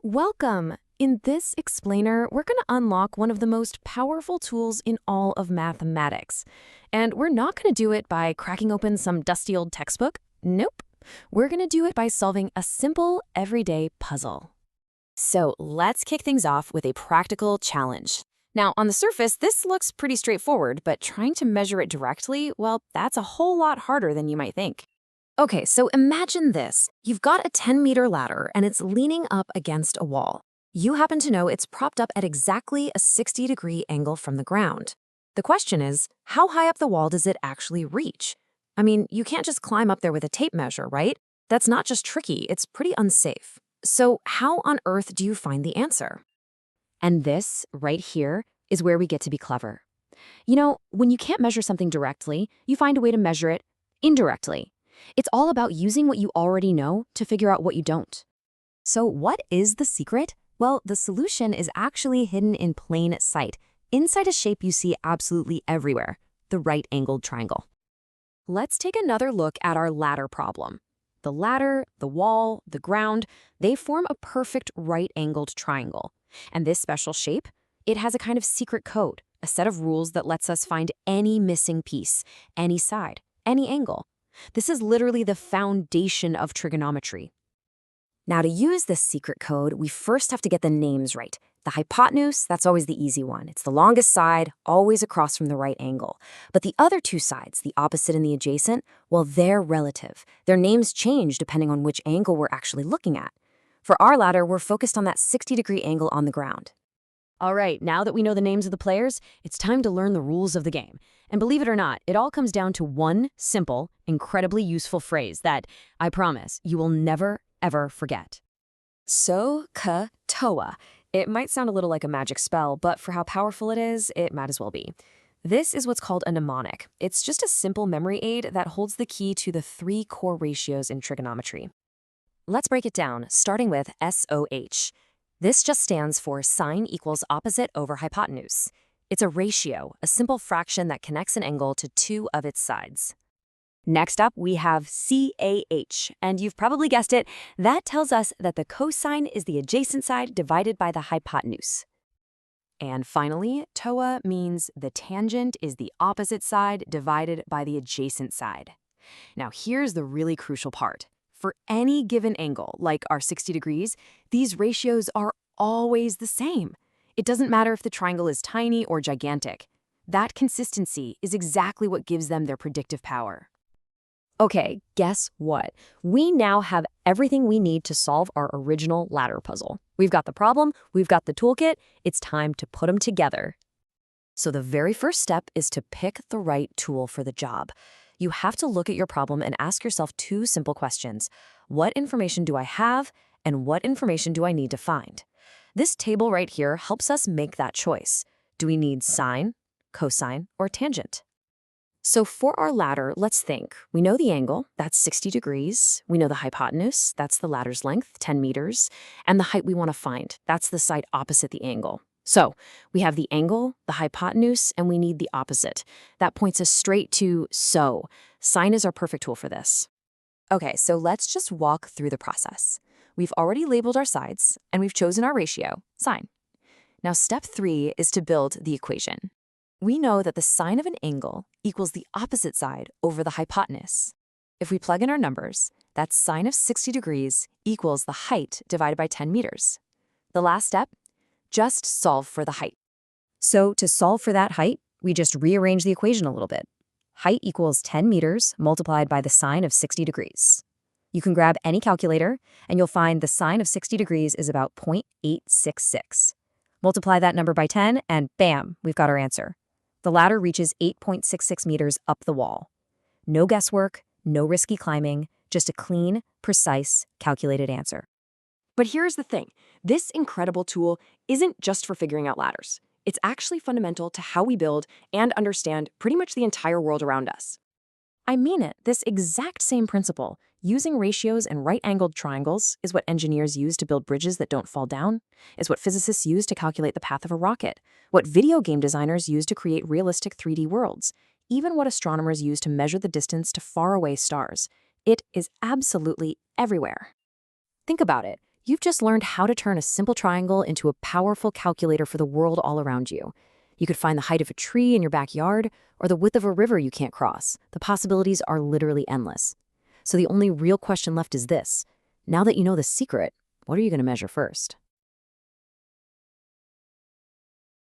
Welcome! In this explainer, we're going to unlock one of the most powerful tools in all of mathematics. And we're not going to do it by cracking open some dusty old textbook. Nope. We're going to do it by solving a simple, everyday puzzle. So let's kick things off with a practical challenge. Now, on the surface, this looks pretty straightforward, but trying to measure it directly, well, that's a whole lot harder than you might think. Okay, so imagine this. You've got a 10-meter ladder and it's leaning up against a wall. You happen to know it's propped up at exactly a 60-degree angle from the ground. The question is, how high up the wall does it actually reach? I mean, you can't just climb up there with a tape measure, right? That's not just tricky, it's pretty unsafe. So how on earth do you find the answer? And this, right here, is where we get to be clever. You know, when you can't measure something directly, you find a way to measure it indirectly. It's all about using what you already know to figure out what you don't. So what is the secret? Well, the solution is actually hidden in plain sight, inside a shape you see absolutely everywhere, the right-angled triangle. Let's take another look at our ladder problem. The ladder, the wall, the ground, they form a perfect right-angled triangle. And this special shape, it has a kind of secret code, a set of rules that lets us find any missing piece, any side, any angle. This is literally the foundation of trigonometry. Now, to use this secret code, we first have to get the names right. The hypotenuse, that's always the easy one. It's the longest side, always across from the right angle. But the other two sides, the opposite and the adjacent, well, they're relative. Their names change depending on which angle we're actually looking at. For our ladder, we're focused on that 60-degree angle on the ground. All right, now that we know the names of the players, it's time to learn the rules of the game. And believe it or not, it all comes down to one simple, incredibly useful phrase that, I promise, you will never, ever forget. SOH CAH TOA. It might sound a little like a magic spell, but for how powerful it is, it might as well be. This is what's called a mnemonic. It's just a simple memory aid that holds the key to the three core ratios in trigonometry. Let's break it down, starting with SOH. This just stands for sine equals opposite over hypotenuse. It's a ratio, a simple fraction that connects an angle to two of its sides. Next up, we have CAH, and you've probably guessed it, that tells us that the cosine is the adjacent side divided by the hypotenuse. And finally, TOA means the tangent is the opposite side divided by the adjacent side. Now here's the really crucial part. For any given angle, like our 60 degrees, these ratios are always the same. It doesn't matter if the triangle is tiny or gigantic. That consistency is exactly what gives them their predictive power. Okay, guess what? We now have everything we need to solve our original ladder puzzle. We've got the problem, we've got the toolkit, it's time to put them together. So the very first step is to pick the right tool for the job. You have to look at your problem and ask yourself two simple questions. What information do I have, and what information do I need to find? This table right here helps us make that choice. Do we need sine, cosine, or tangent? So for our ladder, let's think. We know the angle, that's 60 degrees. We know the hypotenuse, that's the ladder's length, 10 meters. And the height we want to find, that's the side opposite the angle. So we have the angle, the hypotenuse, and we need the opposite. That points us straight to SOH. Sine is our perfect tool for this. Okay, so let's just walk through the process. We've already labeled our sides, and we've chosen our ratio, sine. Now step 3 is to build the equation. We know that the sine of an angle equals the opposite side over the hypotenuse. If we plug in our numbers, that's sine of 60 degrees equals the height divided by 10 meters. The last step, just solve for the height. So to solve for that height, we just rearrange the equation a little bit. Height equals 10 meters multiplied by the sine of 60 degrees. You can grab any calculator, and you'll find the sine of 60 degrees is about 0.866. Multiply that number by 10, and bam, we've got our answer. The ladder reaches 8.66 meters up the wall. No guesswork, no risky climbing, just a clean, precise, calculated answer. But here's the thing. This incredible tool isn't just for figuring out ladders. It's actually fundamental to how we build and understand pretty much the entire world around us. I mean it, this exact same principle, using ratios and right-angled triangles, is what engineers use to build bridges that don't fall down. It's what physicists use to calculate the path of a rocket. What video game designers use to create realistic 3D worlds. Even what astronomers use to measure the distance to faraway stars. It is absolutely everywhere. Think about it. You've just learned how to turn a simple triangle into a powerful calculator for the world all around you. You could find the height of a tree in your backyard or the width of a river you can't cross. The possibilities are literally endless. So the only real question left is this. Now that you know the secret, what are you going to measure first?